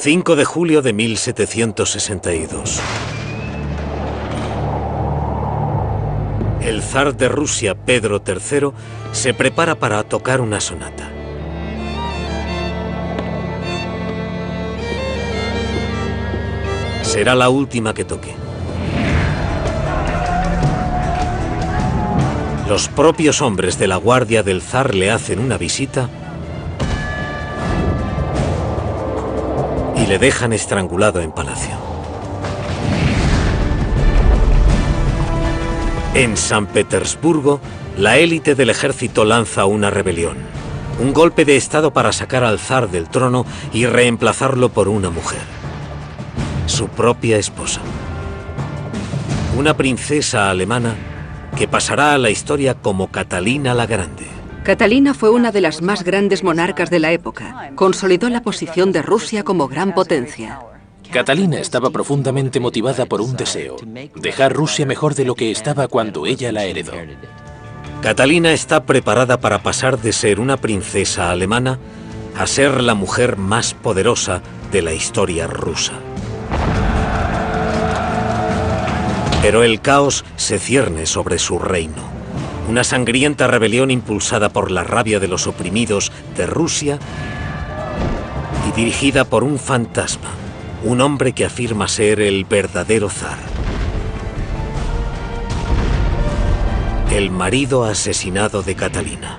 5 de julio de 1762. El zar de Rusia, Pedro III, se prepara para tocar una sonata. Será la última que toque. Los propios hombres de la guardia del zar le hacen una visita y le dejan estrangulado en palacio. En San Petersburgo, la élite del ejército lanza una rebelión, un golpe de estado para sacar al zar del trono y reemplazarlo por una mujer, su propia esposa. Una princesa alemana que pasará a la historia como Catalina la Grande. Catalina fue una de las más grandes monarcas de la época. Consolidó la posición de Rusia como gran potencia. Catalina estaba profundamente motivada por un deseo: dejar Rusia mejor de lo que estaba cuando ella la heredó. Catalina está preparada para pasar de ser una princesa alemana a ser la mujer más poderosa de la historia rusa. Pero el caos se cierne sobre su reino. Una sangrienta rebelión impulsada por la rabia de los oprimidos de Rusia y dirigida por un fantasma, un hombre que afirma ser el verdadero zar. El marido asesinado de Catalina.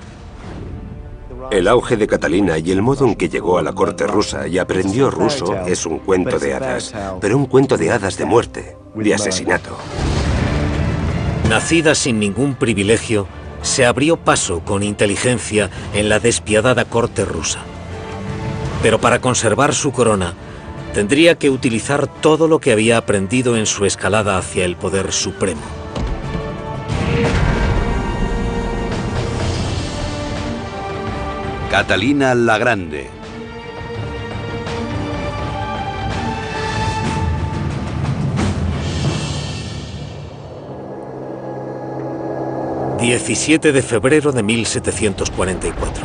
El auge de Catalina y el modo en que llegó a la corte rusa y aprendió ruso es un cuento de hadas, pero un cuento de hadas de muerte, de asesinato. Nacida sin ningún privilegio, se abrió paso con inteligencia en la despiadada corte rusa. Pero para conservar su corona, tendría que utilizar todo lo que había aprendido en su escalada hacia el poder supremo. Catalina la Grande. ...17 de febrero de 1744.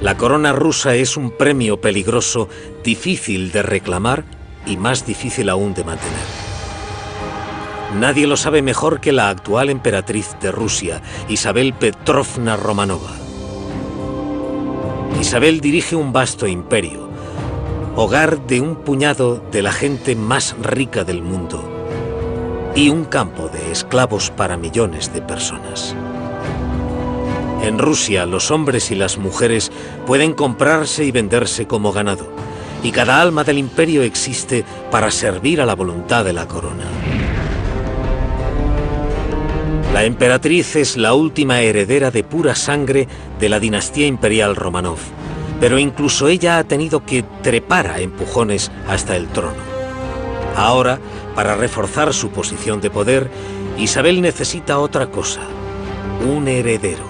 La corona rusa es un premio peligroso, difícil de reclamar y más difícil aún de mantener. Nadie lo sabe mejor que la actual emperatriz de Rusia, Isabel Petrovna Romanova. Isabel dirige un vasto imperio, hogar de un puñado de la gente más rica del mundo y un campo de esclavos para millones de personas. En Rusia, los hombres y las mujeres pueden comprarse y venderse como ganado, y cada alma del imperio existe para servir a la voluntad de la corona. La emperatriz es la última heredera de pura sangre de la dinastía imperial Romanov, pero incluso ella ha tenido que trepar a empujones hasta el trono. Ahora, para reforzar su posición de poder, Isabel necesita otra cosa: un heredero.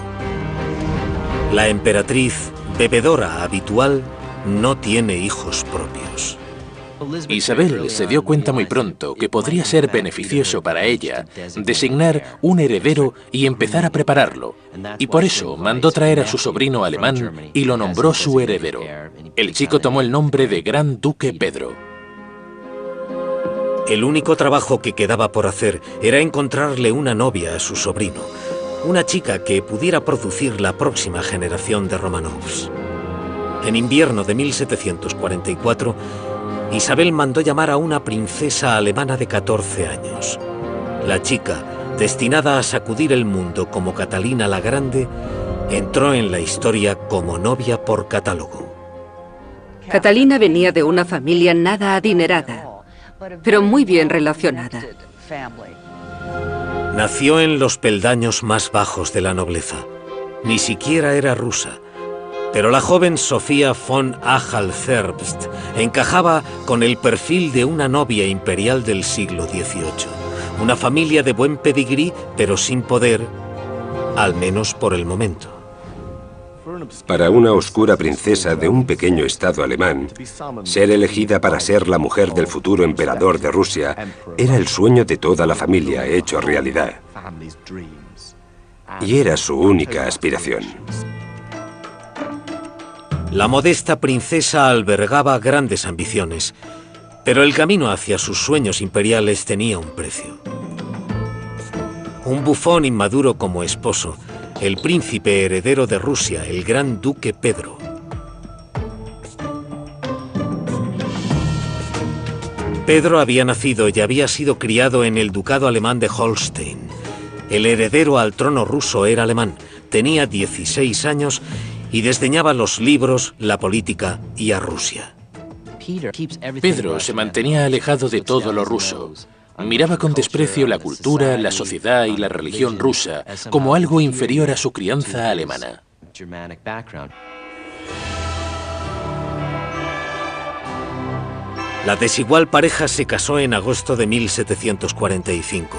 La emperatriz, bebedora habitual, no tiene hijos propios. Isabel se dio cuenta muy pronto que podría ser beneficioso para ella designar un heredero y empezar a prepararlo, y por eso mandó traer a su sobrino alemán y lo nombró su heredero. El chico tomó el nombre de Gran Duque Pedro. El único trabajo que quedaba por hacer era encontrarle una novia a su sobrino, una chica que pudiera producir la próxima generación de Romanovs. En invierno de 1744, Isabel mandó llamar a una princesa alemana de 14 años. La chica, destinada a sacudir el mundo como Catalina la Grande, entró en la historia como novia por catálogo. Catalina venía de una familia nada adinerada, pero muy bien relacionada. Nació en los peldaños más bajos de la nobleza. Ni siquiera era rusa. Pero la joven Sofía von Achal-Zerbst encajaba con el perfil de una novia imperial del siglo XVIII. Una familia de buen pedigrí, pero sin poder, al menos por el momento. Para una oscura princesa de un pequeño estado alemán, ser elegida para ser la mujer del futuro emperador de Rusia era el sueño de toda la familia hecho realidad. Y era su única aspiración. La modesta princesa albergaba grandes ambiciones, pero el camino hacia sus sueños imperiales tenía un precio. Un bufón inmaduro como esposo, el príncipe heredero de Rusia, el gran duque Pedro. Pedro había nacido y había sido criado en el ducado alemán de Holstein. El heredero al trono ruso era alemán, tenía 16 años y desdeñaba los libros, la política y a Rusia. Pedro se mantenía alejado de todo lo ruso. Miraba con desprecio la cultura, la sociedad y la religión rusa como algo inferior a su crianza alemana. La desigual pareja se casó en agosto de 1745.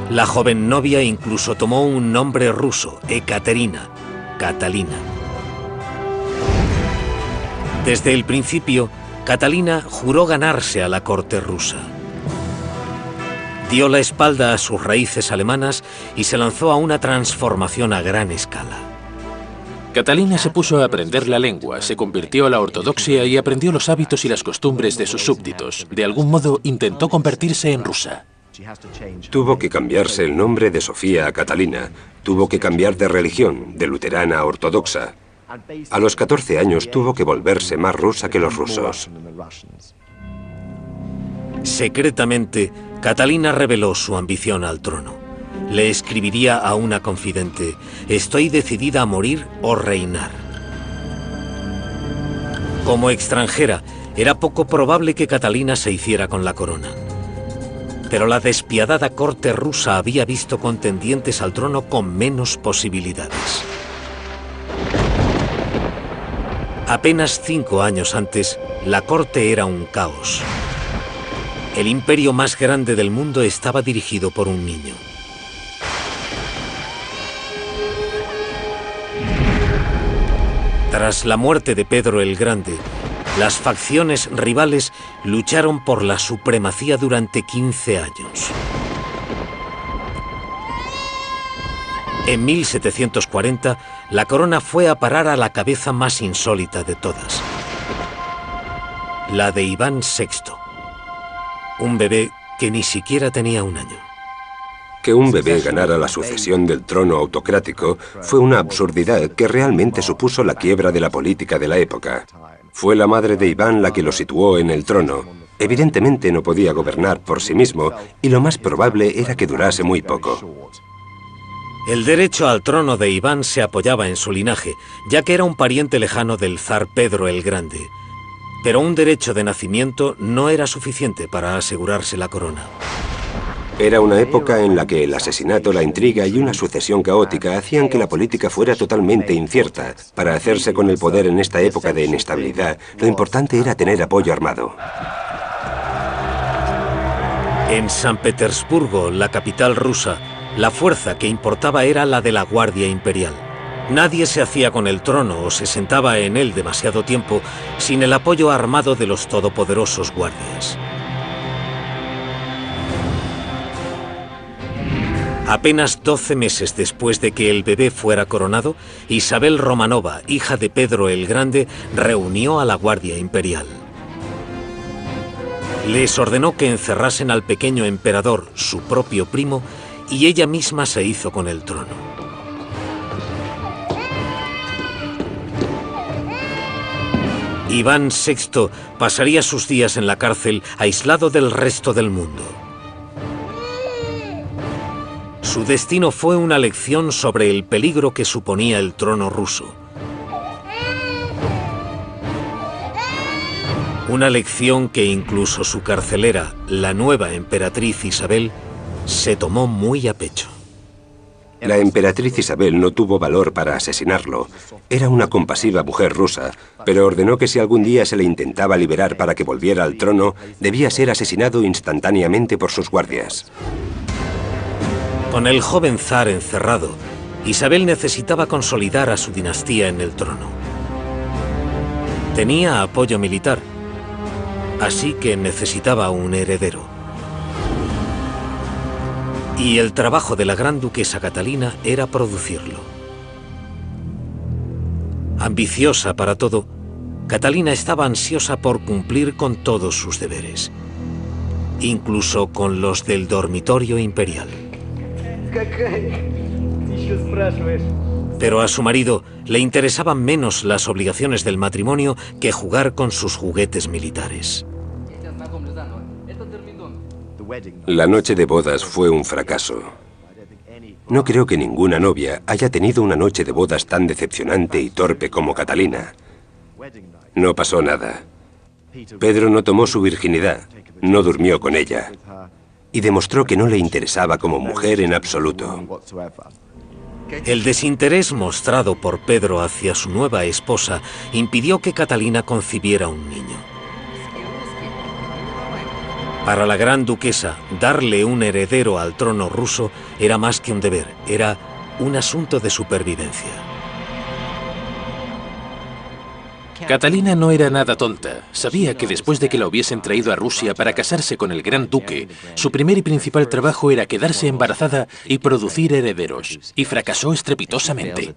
La joven novia incluso tomó un nombre ruso, Ekaterina, Catalina. Desde el principio, Catalina juró ganarse a la corte rusa. Dio la espalda a sus raíces alemanas y se lanzó a una transformación a gran escala. Catalina se puso a aprender la lengua, se convirtió a la ortodoxia y aprendió los hábitos y las costumbres de sus súbditos. De algún modo intentó convertirse en rusa. Tuvo que cambiarse el nombre de Sofía a Catalina. Tuvo que cambiar de religión, de luterana a ortodoxa. A los 14 años tuvo que volverse más rusa que los rusos. Secretamente, Catalina reveló su ambición al trono. Le escribiría a una confidente: «Estoy decidida a morir o reinar». Como extranjera, era poco probable que Catalina se hiciera con la corona. Pero la despiadada corte rusa había visto contendientes al trono con menos posibilidades. Apenas 5 años antes, la corte era un caos. El imperio más grande del mundo estaba dirigido por un niño. Tras la muerte de Pedro el Grande, las facciones rivales lucharon por la supremacía durante 15 años. En 1740, la corona fue a parar a la cabeza más insólita de todas, la de Iván VI, un bebé que ni siquiera tenía un año. Que un bebé ganara la sucesión del trono autocrático fue una absurdidad que realmente supuso la quiebra de la política de la época. Fue la madre de Iván la que lo situó en el trono. Evidentemente no podía gobernar por sí mismo y lo más probable era que durase muy poco. El derecho al trono de Iván se apoyaba en su linaje, ya que era un pariente lejano del zar Pedro el Grande. Pero un derecho de nacimiento no era suficiente para asegurarse la corona. Era una época en la que el asesinato, la intriga y una sucesión caótica hacían que la política fuera totalmente incierta. Para hacerse con el poder en esta época de inestabilidad, lo importante era tener apoyo armado. En San Petersburgo, la capital rusa, la fuerza que importaba era la de la Guardia Imperial. Nadie se hacía con el trono o se sentaba en él demasiado tiempo sin el apoyo armado de los todopoderosos guardias. Apenas 12 meses después de que el bebé fuera coronado, Isabel Romanova, hija de Pedro el Grande, reunió a la Guardia Imperial. Les ordenó que encerrasen al pequeño emperador, su propio primo, y ella misma se hizo con el trono. Iván VI pasaría sus días en la cárcel, aislado del resto del mundo. Su destino fue una lección sobre el peligro que suponía el trono ruso. Una lección que incluso su carcelera, la nueva emperatriz Isabel, se tomó muy a pecho. La emperatriz Isabel no tuvo valor para asesinarlo. Era una compasiva mujer rusa, pero ordenó que si algún día se le intentaba liberar para que volviera al trono, debía ser asesinado instantáneamente por sus guardias. Con el joven zar encerrado, Isabel necesitaba consolidar a su dinastía en el trono. Tenía apoyo militar, así que necesitaba un heredero. Y el trabajo de la gran duquesa Catalina era producirlo. Ambiciosa para todo, Catalina estaba ansiosa por cumplir con todos sus deberes, incluso con los del dormitorio imperial. Pero a su marido le interesaban menos las obligaciones del matrimonio que jugar con sus juguetes militares. La noche de bodas fue un fracaso. No creo que ninguna novia haya tenido una noche de bodas tan decepcionante y torpe como Catalina. No pasó nada. Pedro no tomó su virginidad, no durmió con ella y demostró que no le interesaba como mujer en absoluto. El desinterés mostrado por Pedro hacia su nueva esposa impidió que Catalina concibiera un niño. Para la gran duquesa, darle un heredero al trono ruso era más que un deber, era un asunto de supervivencia. Catalina no era nada tonta. Sabía que después de que la hubiesen traído a Rusia para casarse con el gran duque, su primer y principal trabajo era quedarse embarazada y producir herederos. Y fracasó estrepitosamente.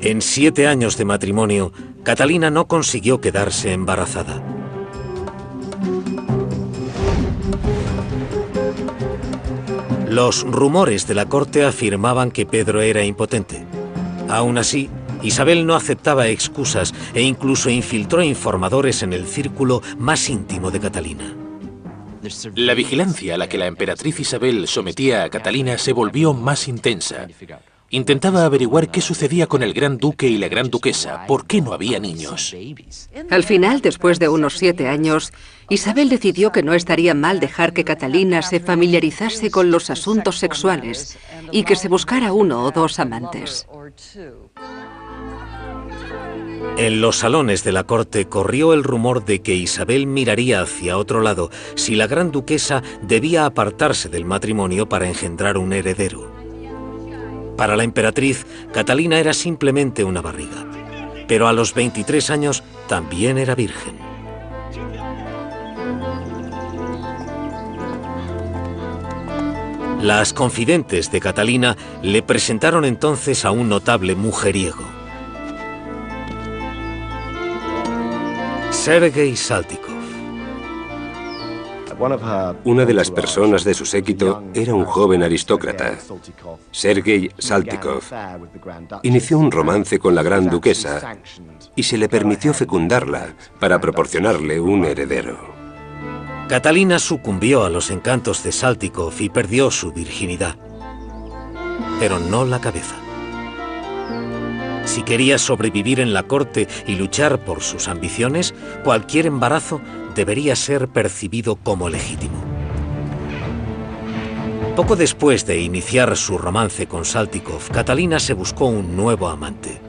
En 7 años de matrimonio, Catalina no consiguió quedarse embarazada. Los rumores de la corte afirmaban que Pedro era impotente. Aún así, Isabel no aceptaba excusas e incluso infiltró informadores en el círculo más íntimo de Catalina. La vigilancia a la que la emperatriz Isabel sometía a Catalina se volvió más intensa. Intentaba averiguar qué sucedía con el gran duque y la gran duquesa, por qué no había niños. Al final, después de unos 7 años, Isabel decidió que no estaría mal dejar que Catalina se familiarizase con los asuntos sexuales y que se buscara 1 o 2 amantes. En los salones de la corte corrió el rumor de que Isabel miraría hacia otro lado si la gran duquesa debía apartarse del matrimonio para engendrar un heredero. Para la emperatriz, Catalina era simplemente una barriga, pero a los 23 años también era virgen. Las confidentes de Catalina le presentaron entonces a un notable mujeriego, Sergei Saltykov. Una de las personas de su séquito era un joven aristócrata, Sergei Saltykov. Inició un romance con la gran duquesa y se le permitió fecundarla para proporcionarle un heredero. Catalina sucumbió a los encantos de Saltykov y perdió su virginidad, pero no la cabeza. Si quería sobrevivir en la corte y luchar por sus ambiciones, cualquier embarazo debería ser percibido como legítimo. Poco después de iniciar su romance con Saltykov, Catalina se buscó un nuevo amante,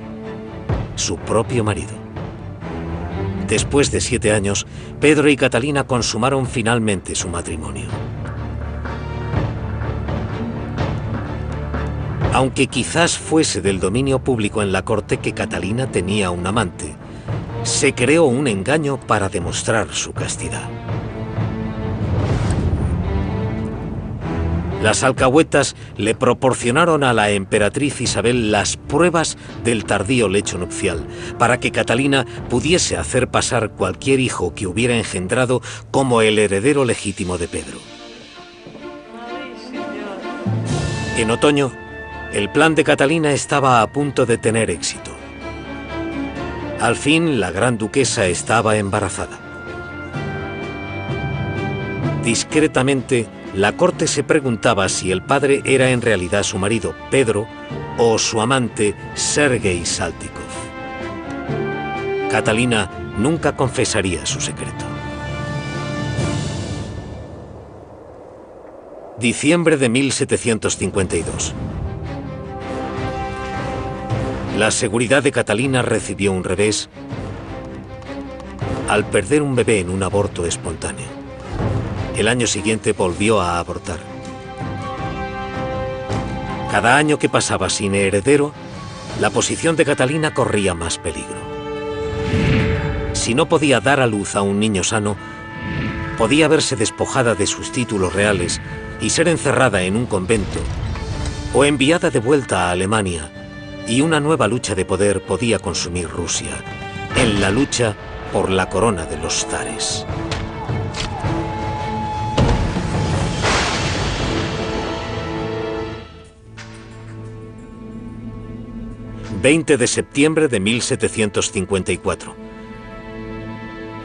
su propio marido. Después de 7 años, Pedro y Catalina consumaron finalmente su matrimonio. Aunque quizás fuese del dominio público en la corte que Catalina tenía un amante, se creó un engaño para demostrar su castidad. Las alcahuetas le proporcionaron a la emperatriz Isabel las pruebas del tardío lecho nupcial, para que Catalina pudiese hacer pasar cualquier hijo que hubiera engendrado como el heredero legítimo de Pedro. En otoño, el plan de Catalina estaba a punto de tener éxito. Al fin, la gran duquesa estaba embarazada. Discretamente, la corte se preguntaba si el padre era en realidad su marido, Pedro, o su amante, Sergei Saltykov. Catalina nunca confesaría su secreto. Diciembre de 1752. La seguridad de Catalina recibió un revés al perder un bebé en un aborto espontáneo. El año siguiente volvió a abortar. Cada año que pasaba sin heredero, la posición de Catalina corría más peligro. Si no podía dar a luz a un niño sano, Podía verse despojada de sus títulos reales y ser encerrada en un convento, o enviada de vuelta a Alemania, y una nueva lucha de poder podía consumir Rusia, en la lucha por la corona de los zares. ...20 de septiembre de 1754...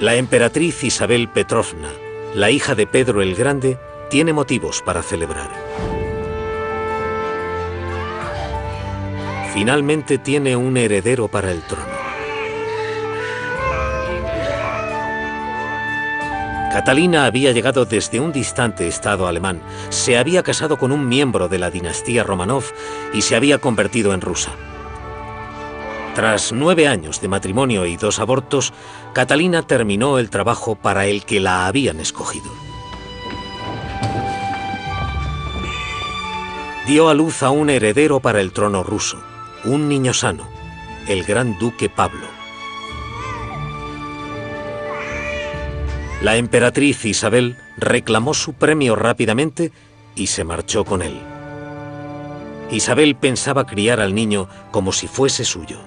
La emperatriz Isabel Petrovna, la hija de Pedro el Grande, tiene motivos para celebrar. Finalmente tiene un heredero para el trono. Catalina había llegado desde un distante estado alemán, se había casado con un miembro de la dinastía Romanov y se había convertido en rusa. Tras 9 años de matrimonio y 2 abortos, Catalina terminó el trabajo para el que la habían escogido. Dio a luz a un heredero para el trono ruso, un niño sano, el gran duque Pablo. La emperatriz Isabel reclamó su premio rápidamente y se marchó con él. Isabel pensaba criar al niño como si fuese suyo.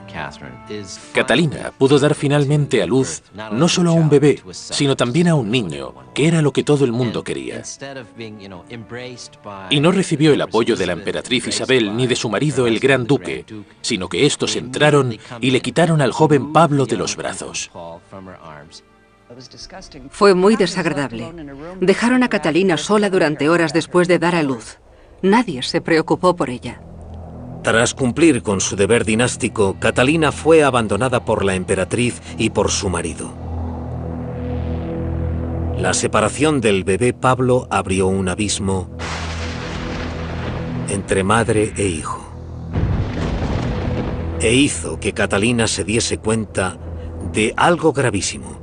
Catalina pudo dar finalmente a luz no solo a un bebé, sino también a un niño, que era lo que todo el mundo quería. Y no recibió el apoyo de la emperatriz Isabel ni de su marido el gran duque, sino que estos entraron y le quitaron al joven Pablo de los brazos. Fue muy desagradable. Dejaron a Catalina sola durante horas después de dar a luz. Nadie se preocupó por ella. Tras cumplir con su deber dinástico, Catalina fue abandonada por la emperatriz y por su marido. La separación del bebé Pablo abrió un abismo entre madre e hijo. E hizo que Catalina se diese cuenta de algo gravísimo.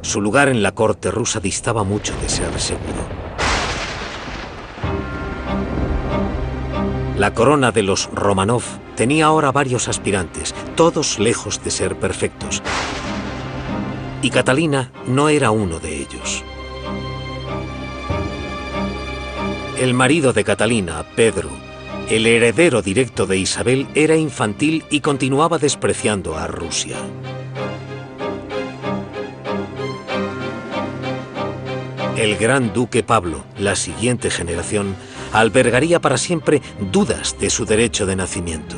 Su lugar en la corte rusa distaba mucho de ser seguro. La corona de los Romanov tenía ahora varios aspirantes, todos lejos de ser perfectos. Y Catalina no era uno de ellos. El marido de Catalina, Pedro, el heredero directo de Isabel, era infantil y continuaba despreciando a Rusia. El gran duque Pablo, la siguiente generación, albergaría para siempre dudas de su derecho de nacimiento.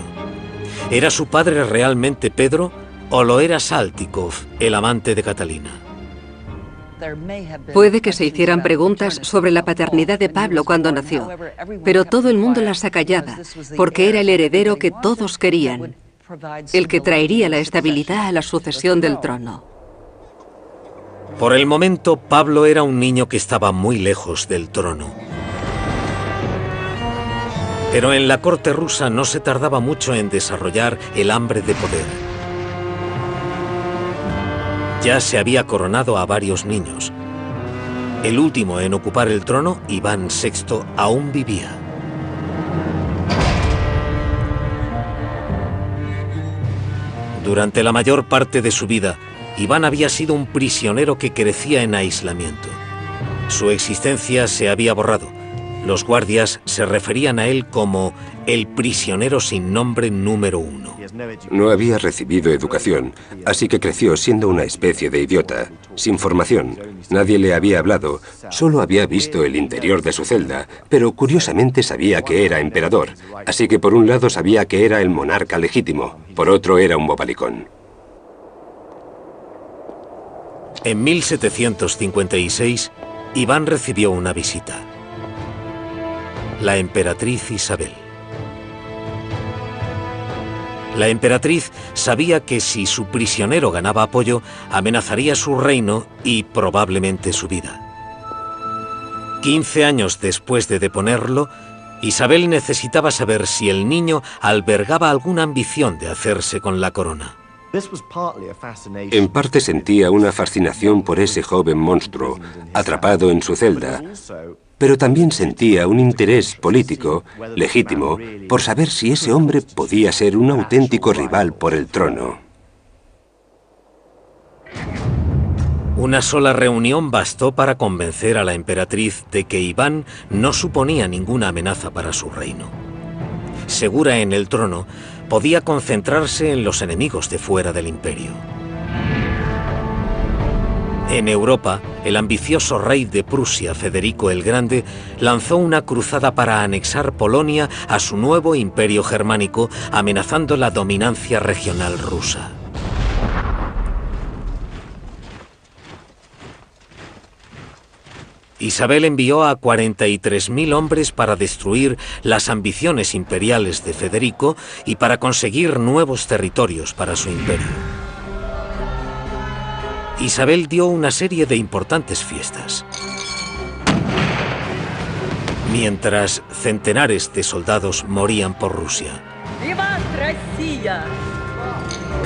¿Era su padre realmente Pedro o lo era Saltykov, el amante de Catalina? Puede que se hicieran preguntas sobre la paternidad de Pablo cuando nació, pero todo el mundo las acallaba, porque era el heredero que todos querían, el que traería la estabilidad a la sucesión del trono. Por el momento, Pablo era un niño que estaba muy lejos del trono. Pero en la corte rusa no se tardaba mucho en desarrollar el hambre de poder. Ya se había coronado a varios niños. El último en ocupar el trono, Iván VI, aún vivía. Durante la mayor parte de su vida, Iván había sido un prisionero que crecía en aislamiento. Su existencia se había borrado. Los guardias se referían a él como el prisionero sin nombre número 1. No había recibido educación, así que creció siendo una especie de idiota, sin formación. Nadie le había hablado, solo había visto el interior de su celda, pero curiosamente sabía que era emperador, así que por un lado sabía que era el monarca legítimo, por otro era un bobalicón. En 1756, Iván recibió una visita. La emperatriz Isabel. La emperatriz sabía que si su prisionero ganaba apoyo, amenazaría su reino y probablemente su vida. 15 años después de deponerlo, Isabel necesitaba saber si el niño albergaba alguna ambición de hacerse con la corona. En parte sentía una fascinación por ese joven monstruo, atrapado en su celda, pero también sentía un interés político, legítimo, por saber si ese hombre podía ser un auténtico rival por el trono. Una sola reunión bastó para convencer a la emperatriz de que Iván no suponía ninguna amenaza para su reino. Segura en el trono, podía concentrarse en los enemigos de fuera del imperio. En Europa, el ambicioso rey de Prusia, Federico el Grande, lanzó una cruzada para anexar Polonia a su nuevo imperio germánico, amenazando la dominancia regional rusa. Isabel envió a 43.000 hombres para destruir las ambiciones imperiales de Federico y para conseguir nuevos territorios para su imperio. Isabel dio una serie de importantes fiestas, mientras centenares de soldados morían por Rusia. ¡Viva Rusia!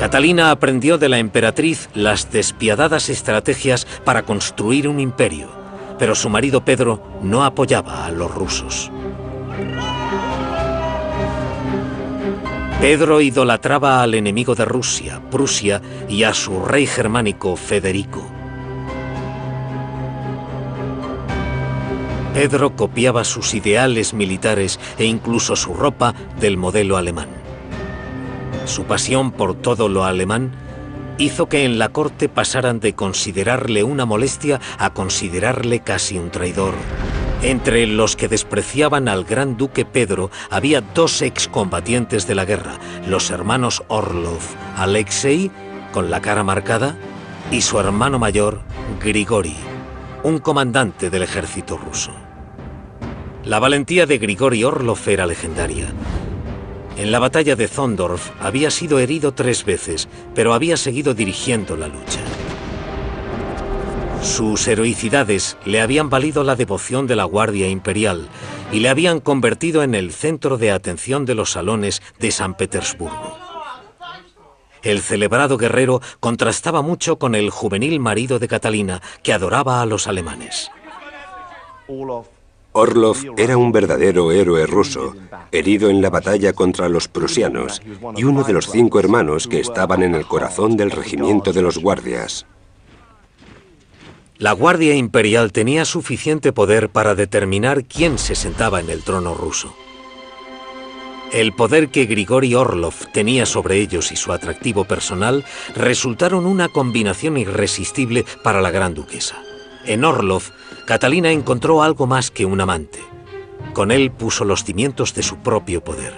Catalina aprendió de la emperatriz las despiadadas estrategias para construir un imperio, pero su marido Pedro no apoyaba a los rusos. Pedro idolatraba al enemigo de Rusia, Prusia, y a su rey germánico, Federico. Pedro copiaba sus ideales militares e incluso su ropa del modelo alemán. Su pasión por todo lo alemán hizo que en la corte pasaran de considerarle una molestia a considerarle casi un traidor. Entre los que despreciaban al gran duque Pedro había dos excombatientes de la guerra, los hermanos Orlov, Alexei, con la cara marcada, y su hermano mayor, Grigori, un comandante del ejército ruso. La valentía de Grigori Orlov era legendaria. En la batalla de Zondorf había sido herido 3 veces, pero había seguido dirigiendo la lucha. Sus heroicidades le habían valido la devoción de la Guardia Imperial y le habían convertido en el centro de atención de los salones de San Petersburgo. El celebrado guerrero contrastaba mucho con el juvenil marido de Catalina, que adoraba a los alemanes. Orlov era un verdadero héroe ruso, herido en la batalla contra los prusianos, y uno de los 5 hermanos que estaban en el corazón del regimiento de los guardias. La Guardia Imperial tenía suficiente poder para determinar quién se sentaba en el trono ruso. El poder que Grigori Orlov tenía sobre ellos y su atractivo personal resultaron una combinación irresistible para la gran duquesa. En Orlov, Catalina encontró algo más que un amante. Con él puso los cimientos de su propio poder.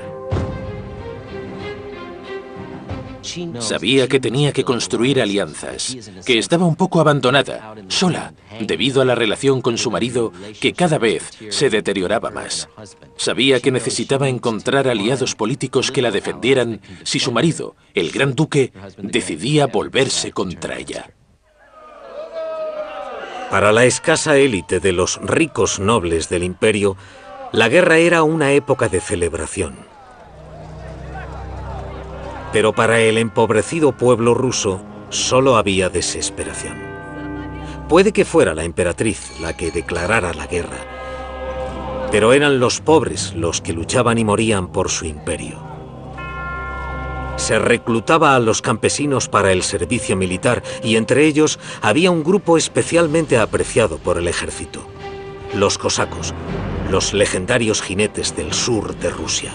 Sabía que tenía que construir alianzas, que estaba un poco abandonada, sola, debido a la relación con su marido que cada vez se deterioraba más. Sabía que necesitaba encontrar aliados políticos que la defendieran si su marido, el gran duque, decidía volverse contra ella. Para la escasa élite de los ricos nobles del imperio, la guerra era una época de celebración. Pero para el empobrecido pueblo ruso solo había desesperación. Puede que fuera la emperatriz la que declarara la guerra, pero eran los pobres los que luchaban y morían por su imperio. Se reclutaba a los campesinos para el servicio militar y entre ellos había un grupo especialmente apreciado por el ejército: los cosacos, los legendarios jinetes del sur de Rusia.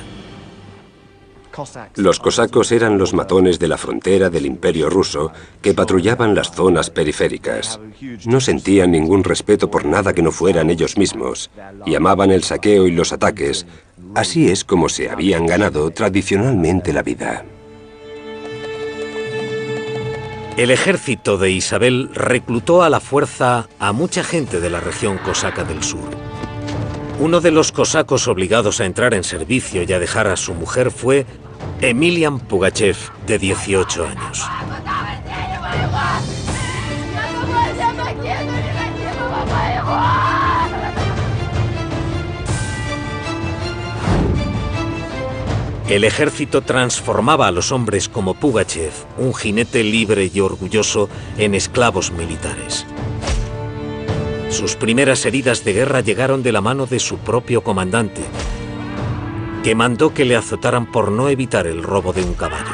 Los cosacos eran los matones de la frontera del Imperio ruso que patrullaban las zonas periféricas. No sentían ningún respeto por nada que no fueran ellos mismos y amaban el saqueo y los ataques. Así es como se habían ganado tradicionalmente la vida. El ejército de Isabel reclutó a la fuerza a mucha gente de la región cosaca del sur. Uno de los cosacos obligados a entrar en servicio y a dejar a su mujer fue Emilian Pugachev, de 18 años. El ejército transformaba a los hombres como Pugachev, un jinete libre y orgulloso, en esclavos militares. Sus primeras heridas de guerra llegaron de la mano de su propio comandante, que mandó que le azotaran por no evitar el robo de un caballo.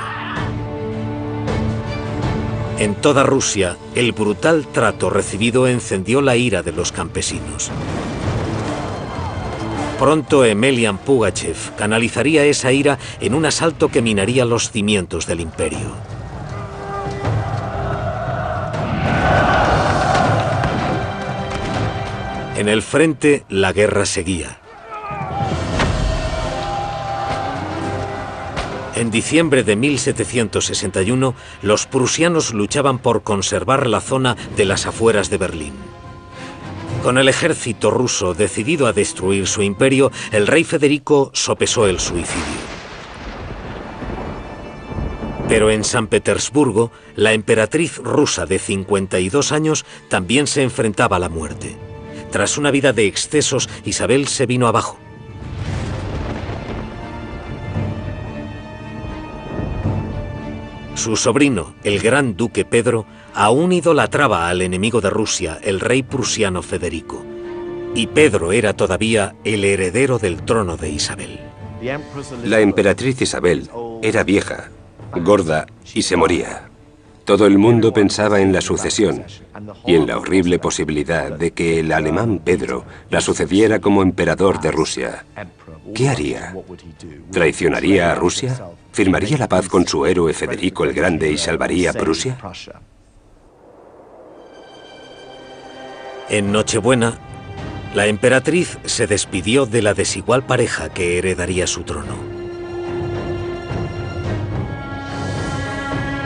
En toda Rusia, el brutal trato recibido encendió la ira de los campesinos. Pronto Emelian Pugachev canalizaría esa ira en un asalto que minaría los cimientos del imperio. En el frente, la guerra seguía. En diciembre de 1761, los prusianos luchaban por conservar la zona de las afueras de Berlín. Con el ejército ruso decidido a destruir su imperio, el rey Federico sopesó el suicidio. Pero en San Petersburgo, la emperatriz rusa de 52 años también se enfrentaba a la muerte. Tras una vida de excesos, Isabel se vino abajo. Su sobrino, el gran duque Pedro, aún idolatraba al enemigo de Rusia, el rey prusiano Federico. Y Pedro era todavía el heredero del trono de Isabel. La emperatriz Isabel era vieja, gorda y se moría. Todo el mundo pensaba en la sucesión y en la horrible posibilidad de que el alemán Pedro la sucediera como emperador de Rusia. ¿Qué haría? ¿Traicionaría a Rusia? ¿Firmaría la paz con su héroe Federico el Grande y salvaría a Prusia? En Nochebuena, la emperatriz se despidió de la desigual pareja que heredaría su trono.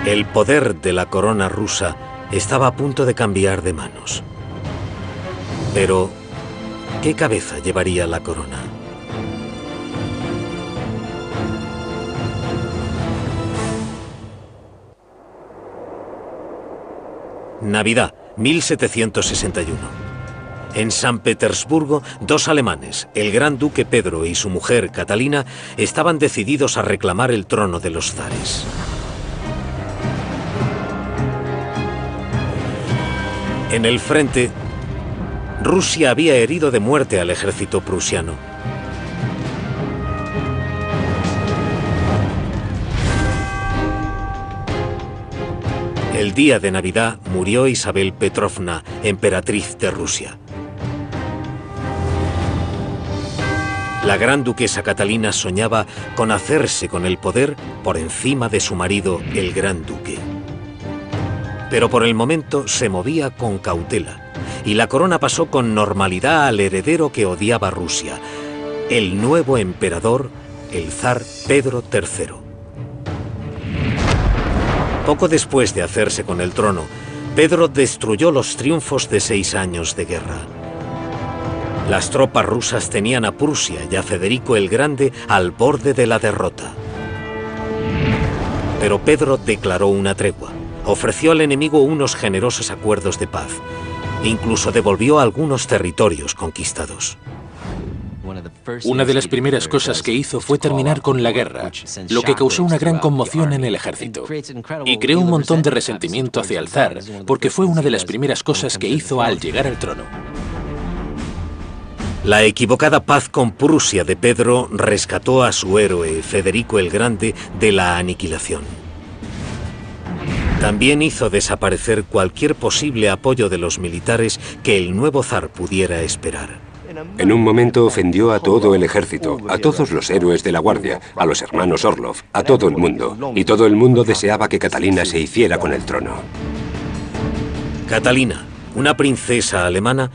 El poder de la corona rusa estaba a punto de cambiar de manos. Pero, ¿qué cabeza llevaría la corona? Navidad, 1761. En San Petersburgo, dos alemanes, el gran duque Pedro y su mujer Catalina, estaban decididos a reclamar el trono de los zares. En el frente, Rusia había herido de muerte al ejército prusiano. El día de Navidad murió Isabel Petrovna, emperatriz de Rusia. La gran duquesa Catalina soñaba con hacerse con el poder por encima de su marido, el gran duque. Pero por el momento se movía con cautela, y la corona pasó con normalidad al heredero que odiaba Rusia, el nuevo emperador, el zar Pedro III. Poco después de hacerse con el trono, Pedro destruyó los triunfos de 6 años de guerra. Las tropas rusas tenían a Prusia y a Federico el Grande al borde de la derrota. Pero Pedro declaró una tregua. Ofreció al enemigo unos generosos acuerdos de paz. Incluso devolvió algunos territorios conquistados. Una de las primeras cosas que hizo fue terminar con la guerra, lo que causó una gran conmoción en el ejército. Y creó un montón de resentimiento hacia el zar, porque fue una de las primeras cosas que hizo al llegar al trono. La equivocada paz con Prusia de Pedro rescató a su héroe, Federico el Grande, de la aniquilación. También hizo desaparecer cualquier posible apoyo de los militares que el nuevo zar pudiera esperar. En un momento ofendió a todo el ejército, a todos los héroes de la guardia, a los hermanos Orlov, a todo el mundo. Y todo el mundo deseaba que Catalina se hiciera con el trono. Catalina, una princesa alemana,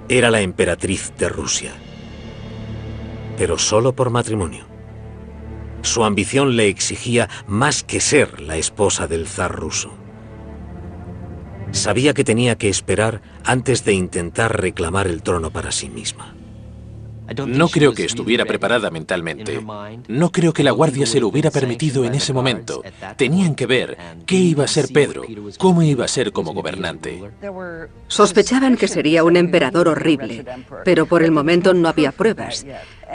era la emperatriz de Rusia. Pero solo por matrimonio. Su ambición le exigía más que ser la esposa del zar ruso. Sabía que tenía que esperar antes de intentar reclamar el trono para sí misma. No creo que estuviera preparada mentalmente. No creo que la guardia se lo hubiera permitido en ese momento. Tenían que ver qué iba a ser Pedro, cómo iba a ser como gobernante. Sospechaban que sería un emperador horrible, pero por el momento no había pruebas.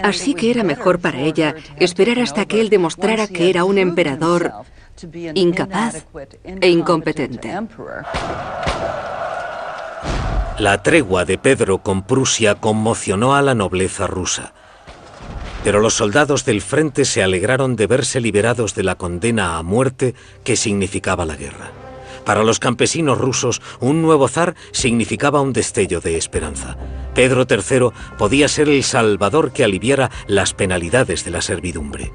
Así que era mejor para ella esperar hasta que él demostrara que era un emperador incapaz e incompetente. La tregua de Pedro con Prusia conmocionó a la nobleza rusa. Pero los soldados del frente se alegraron de verse liberados de la condena a muerte que significaba la guerra. Para los campesinos rusos, un nuevo zar significaba un destello de esperanza. Pedro III podía ser el salvador que aliviara las penalidades de la servidumbre.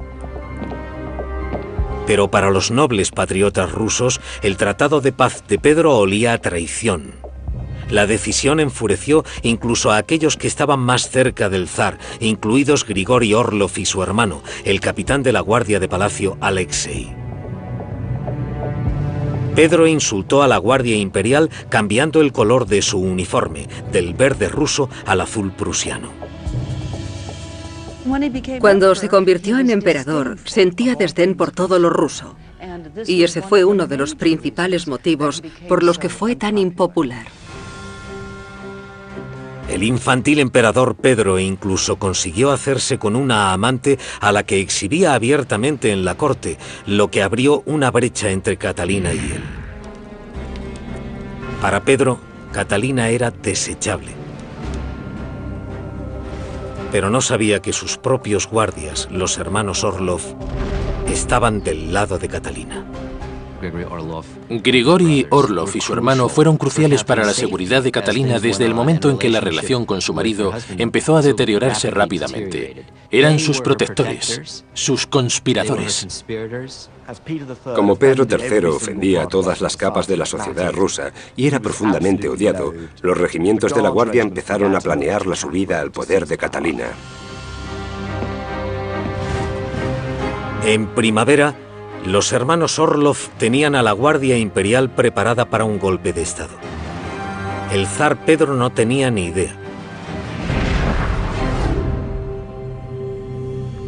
Pero para los nobles patriotas rusos, el tratado de paz de Pedro olía a traición. La decisión enfureció incluso a aquellos que estaban más cerca del zar, incluidos Grigori Orlov y su hermano, el capitán de la guardia de palacio Alexei. Pedro insultó a la Guardia Imperial cambiando el color de su uniforme, del verde ruso al azul prusiano. Cuando se convirtió en emperador, sentía desdén por todo lo ruso. Y ese fue uno de los principales motivos por los que fue tan impopular. El infantil emperador Pedro incluso consiguió hacerse con una amante a la que exhibía abiertamente en la corte, lo que abrió una brecha entre Catalina y él. Para Pedro, Catalina era desechable. Pero no sabía que sus propios guardias, los hermanos Orlov, estaban del lado de Catalina. Grigori Orlov y su hermano fueron cruciales para la seguridad de Catalina desde el momento en que la relación con su marido empezó a deteriorarse rápidamente. Eran sus protectores, sus conspiradores. Como Pedro III ofendía a todas las capas de la sociedad rusa y era profundamente odiado, los regimientos de la Guardia empezaron a planear la subida al poder de Catalina. En primavera, los hermanos Orlov tenían a la Guardia Imperial preparada para un golpe de Estado. El zar Pedro no tenía ni idea.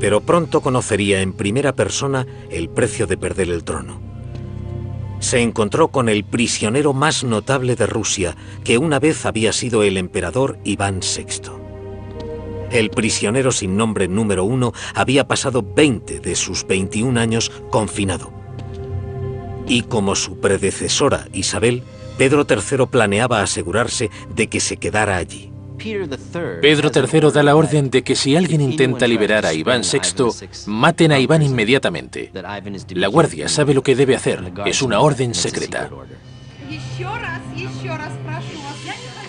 Pero pronto conocería en primera persona el precio de perder el trono. Se encontró con el prisionero más notable de Rusia, que una vez había sido el emperador Iván VI. El prisionero sin nombre número 1 había pasado 20 de sus 21 años confinado. Y como su predecesora Isabel, Pedro III planeaba asegurarse de que se quedara allí. Pedro III da la orden de que si alguien intenta liberar a Iván VI, maten a Iván inmediatamente. La Guardia sabe lo que debe hacer, es una orden secreta.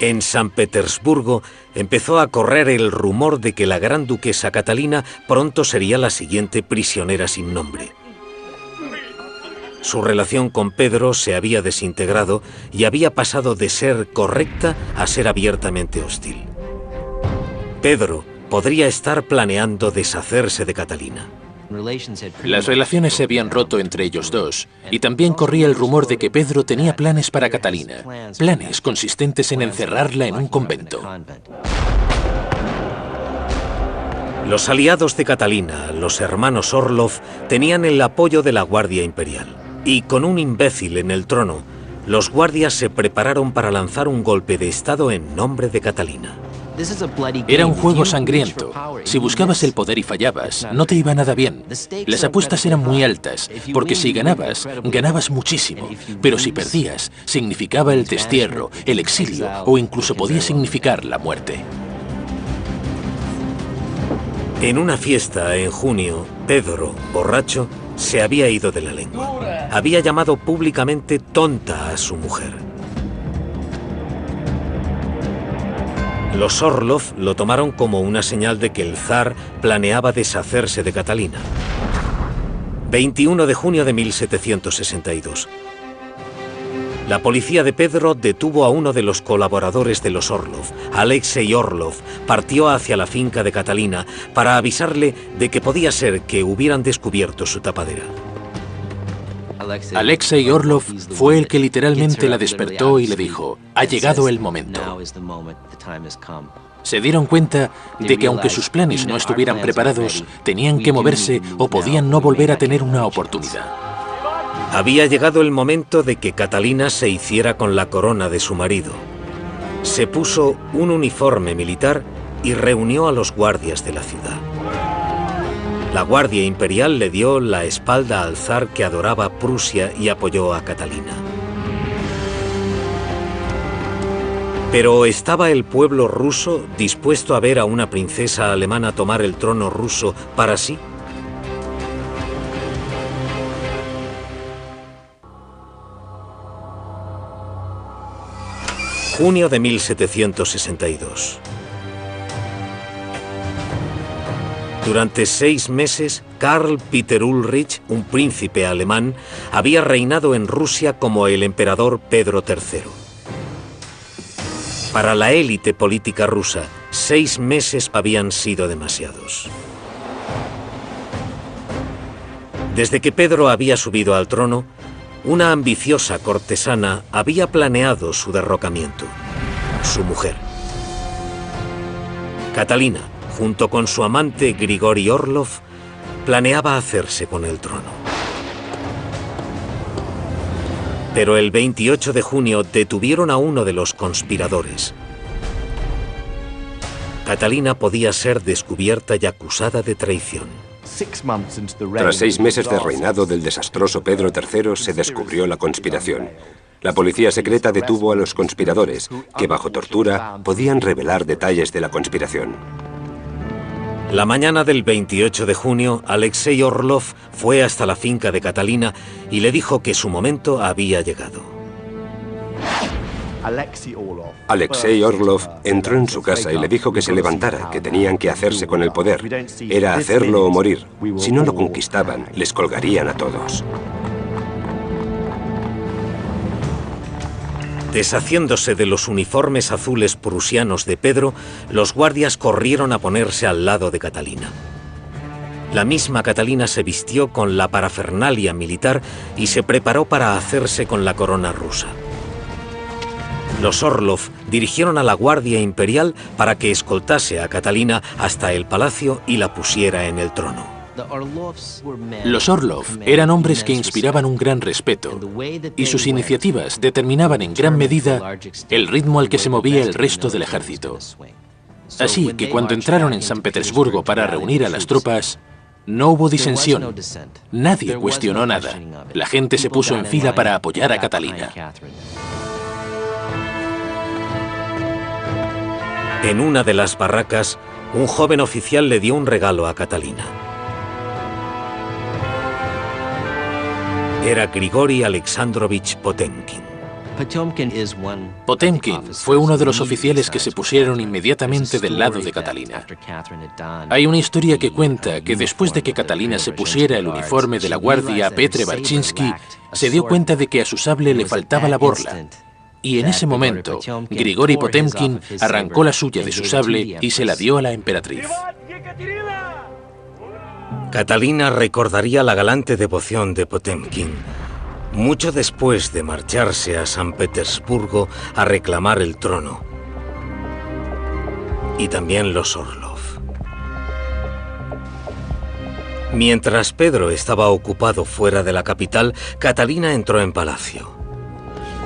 En San Petersburgo empezó a correr el rumor de que la gran duquesa Catalina pronto sería la siguiente prisionera sin nombre. Su relación con Pedro se había desintegrado y había pasado de ser correcta a ser abiertamente hostil. Pedro podría estar planeando deshacerse de Catalina. Las relaciones se habían roto entre ellos dos, y también corría el rumor de que Pedro tenía planes para Catalina, planes consistentes en encerrarla en un convento. Los aliados de Catalina, los hermanos Orlov, tenían el apoyo de la Guardia Imperial. Y con un imbécil en el trono, los guardias se prepararon para lanzar un golpe de Estado en nombre de Catalina. Era un juego sangriento. Si buscabas el poder y fallabas, no te iba nada bien. Las apuestas eran muy altas, porque si ganabas, ganabas muchísimo. Pero si perdías, significaba el destierro, el exilio o incluso podía significar la muerte. En una fiesta en junio, Pedro, borracho, se había ido de la lengua. Había llamado públicamente tonta a su mujer. Los Orlov lo tomaron como una señal de que el zar planeaba deshacerse de Catalina. 21 de junio de 1762. La policía de Pedro detuvo a uno de los colaboradores de los Orlov. Alexei Orlov partió hacia la finca de Catalina para avisarle de que podía ser que hubieran descubierto su tapadera. Alexei Orlov fue el que literalmente la despertó y le dijo: ha llegado el momento. Se dieron cuenta de que aunque sus planes no estuvieran preparados, tenían que moverse o podían no volver a tener una oportunidad. Había llegado el momento de que Catalina se hiciera con la corona de su marido. Se puso un uniforme militar y reunió a los guardias de la ciudad. La Guardia Imperial le dio la espalda al zar que adoraba Prusia y apoyó a Catalina. Pero ¿estaba el pueblo ruso dispuesto a ver a una princesa alemana tomar el trono ruso para sí? Junio de 1762. Durante 6 meses, Karl Peter Ulrich, un príncipe alemán, había reinado en Rusia como el emperador Pedro III. Para la élite política rusa, 6 meses habían sido demasiados. Desde que Pedro había subido al trono, una ambiciosa cortesana había planeado su derrocamiento: su mujer. Catalina, junto con su amante Grigori Orlov, planeaba hacerse con el trono. Pero el 28 de junio detuvieron a uno de los conspiradores. Catalina podía ser descubierta y acusada de traición. Tras 6 meses de reinado del desastroso Pedro III, se descubrió la conspiración. La policía secreta detuvo a los conspiradores, que bajo tortura podían revelar detalles de la conspiración. La mañana del 28 de junio, Alexei Orlov fue hasta la finca de Catalina y le dijo que su momento había llegado. Alexei Orlov entró en su casa y le dijo que se levantara, que tenían que hacerse con el poder. Era hacerlo o morir. Si no lo conquistaban, les colgarían a todos. Deshaciéndose de los uniformes azules prusianos de Pedro, los guardias corrieron a ponerse al lado de Catalina. La misma Catalina se vistió con la parafernalia militar y se preparó para hacerse con la corona rusa. Los Orlov dirigieron a la Guardia Imperial para que escoltase a Catalina hasta el palacio y la pusiera en el trono. Los Orlov eran hombres que inspiraban un gran respeto, y sus iniciativas determinaban en gran medida el ritmo al que se movía el resto del ejército. Así que cuando entraron en San Petersburgo para reunir a las tropas, no hubo disensión. Nadie cuestionó nada. La gente se puso en fila para apoyar a Catalina. En una de las barracas, un joven oficial le dio un regalo a Catalina. Era Grigori Alexandrovich Potemkin. Potemkin fue uno de los oficiales que se pusieron inmediatamente del lado de Catalina. Hay una historia que cuenta que después de que Catalina se pusiera el uniforme de la guardia Petr Barchinsky, se dio cuenta de que a su sable le faltaba la borla. Y en ese momento, Grigori Potemkin arrancó la suya de su sable y se la dio a la emperatriz. Catalina recordaría la galante devoción de Potemkin, mucho después de marcharse a San Petersburgo a reclamar el trono. Y también los Orlov. Mientras Pedro estaba ocupado fuera de la capital, Catalina entró en palacio.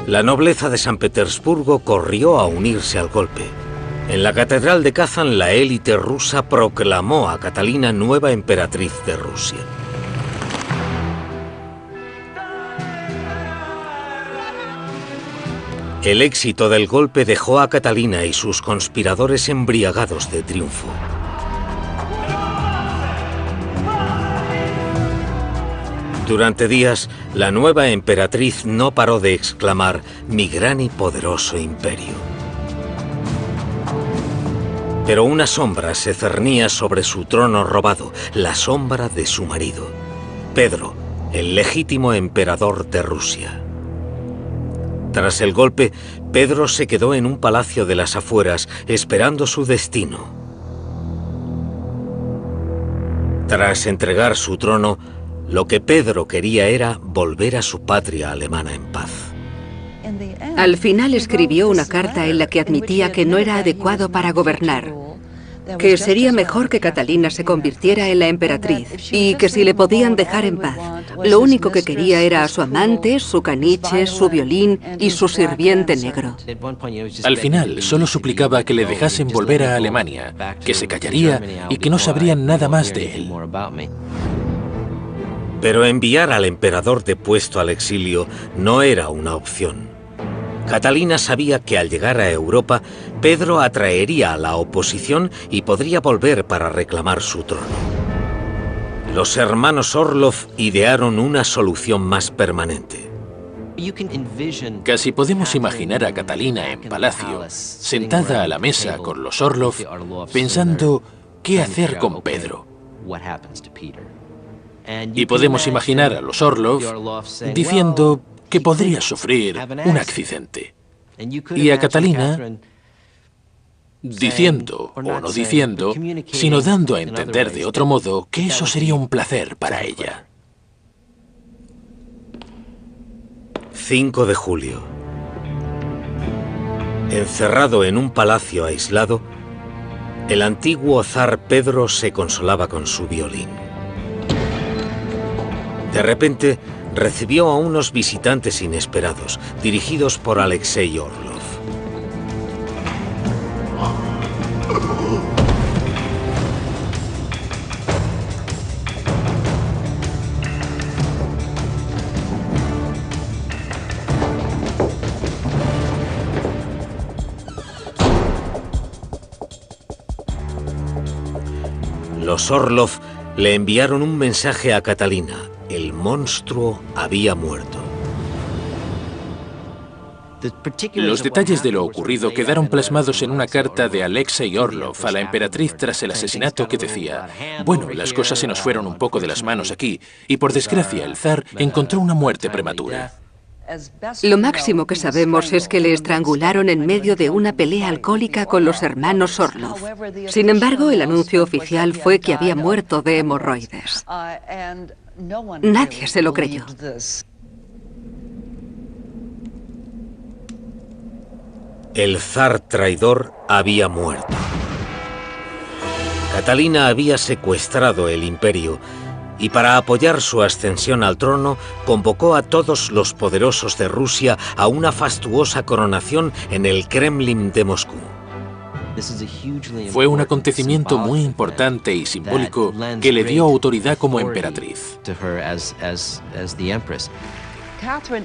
La nobleza de San Petersburgo corrió a unirse al golpe. En la catedral de Kazán, la élite rusa proclamó a Catalina nueva emperatriz de Rusia. El éxito del golpe dejó a Catalina y sus conspiradores embriagados de triunfo. Durante días, la nueva emperatriz no paró de exclamar: «Mi gran y poderoso imperio». Pero una sombra se cernía sobre su trono robado, la sombra de su marido, Pedro, el legítimo emperador de Rusia. Tras el golpe, Pedro se quedó en un palacio de las afueras, esperando su destino. Tras entregar su trono, lo que Pedro quería era volver a su patria alemana en paz. Al final escribió una carta en la que admitía que no era adecuado para gobernar, que sería mejor que Catalina se convirtiera en la emperatriz y que si le podían dejar en paz. Lo único que quería era a su amante, su caniche, su violín y su sirviente negro. Al final, solo suplicaba que le dejasen volver a Alemania, que se callaría y que no sabrían nada más de él. Pero enviar al emperador depuesto al exilio no era una opción. Catalina sabía que al llegar a Europa, Pedro atraería a la oposición y podría volver para reclamar su trono. Los hermanos Orlov idearon una solución más permanente: Casi podemos imaginar a Catalina en palacio, sentada a la mesa con los Orlov, pensando qué hacer con Pedro. Y podemos imaginar a los Orlov diciendo que podría sufrir un accidente. Y a Catalina diciendo, o no diciendo, sino dando a entender de otro modo que eso sería un placer para ella. 5 de julio. Encerrado en un palacio aislado, el antiguo zar Pedro se consolaba con su violín. De repente, recibió a unos visitantes inesperados, dirigidos por Alexei Orlov. Los Orlov le enviaron un mensaje a Catalina. El monstruo había muerto. Los detalles de lo ocurrido quedaron plasmados en una carta de Alexei Orlov a la emperatriz tras el asesinato que decía: bueno, las cosas se nos fueron un poco de las manos aquí, y por desgracia el zar encontró una muerte prematura. Lo máximo que sabemos es que le estrangularon en medio de una pelea alcohólica con los hermanos Orlov. Sin embargo, el anuncio oficial fue que había muerto de hemorroides. Nadie se lo creyó. El zar traidor había muerto. Catalina había secuestrado el imperio y para apoyar su ascensión al trono convocó a todos los poderosos de Rusia a una fastuosa coronación en el Kremlin de Moscú. Fue un acontecimiento muy importante y simbólico que le dio autoridad como emperatriz.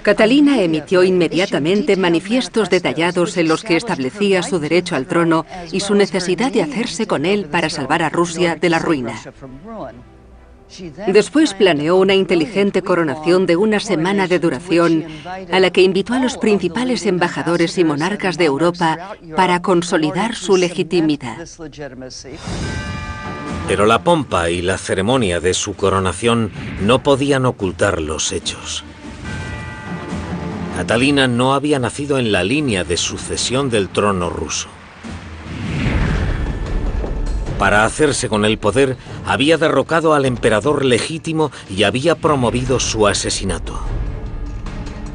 Catalina emitió inmediatamente manifiestos detallados en los que establecía su derecho al trono y su necesidad de hacerse con él para salvar a Rusia de la ruina. Después planeó una inteligente coronación de una semana de duración, a la que invitó a los principales embajadores y monarcas de Europa para consolidar su legitimidad. Pero la pompa y la ceremonia de su coronación no podían ocultar los hechos. Catalina no había nacido en la línea de sucesión del trono ruso. Para hacerse con el poder, había derrocado al emperador legítimo y había promovido su asesinato.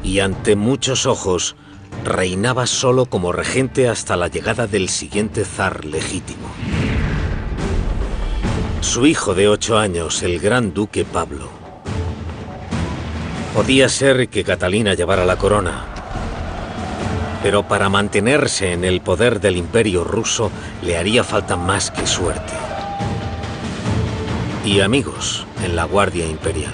Y ante muchos ojos, reinaba solo como regente hasta la llegada del siguiente zar legítimo. Su hijo de 8 años, el gran duque Pablo. Podía ser que Catalina llevara la corona, pero para mantenerse en el poder del imperio ruso le haría falta más que suerte y amigos en la Guardia Imperial.